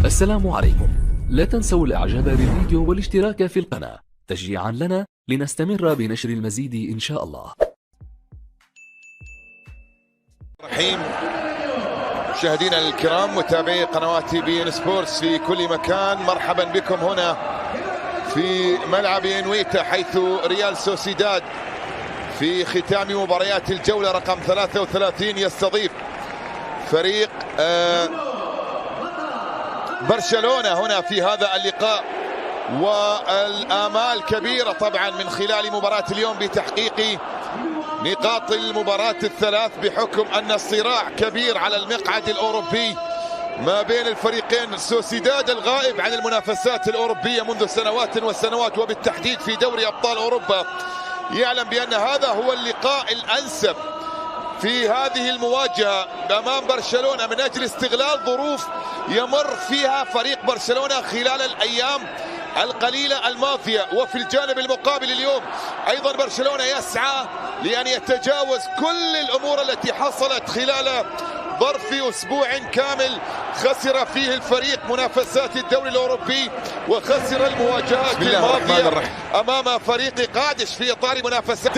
السلام عليكم. لا تنسوا الاعجاب بالفيديو والاشتراك في القناة تشجيعا لنا لنستمر بنشر المزيد ان شاء الله. رحيم مشاهدينا الكرام متابعي قنوات BeIN سبورتس في كل مكان، مرحبا بكم هنا في ملعب انويتا، حيث ريال سوسيداد في ختام مباريات الجولة رقم 33 يستضيف فريق برشلونة هنا في هذا اللقاء، والآمال كبيرة طبعا من خلال مباراة اليوم بتحقيق نقاط المباراة الثلاث، بحكم أن الصراع كبير على المقعد الأوروبي ما بين الفريقين. سوسيداد الغائب عن المنافسات الأوروبية منذ سنوات وسنوات، وبالتحديد في دوري أبطال أوروبا، يعلم بأن هذا هو اللقاء الأنسب في هذه المواجهة أمام برشلونة من أجل استغلال ظروف يمر فيها فريق برشلونة خلال الأيام القليلة الماضية. وفي الجانب المقابل اليوم أيضا برشلونة يسعى لأن يتجاوز كل الأمور التي حصلت خلال ظرف أسبوع كامل خسر فيه الفريق منافسات الدوري الأوروبي، وخسر المواجهات الماضية أمام فريق قادش في إطار منافسات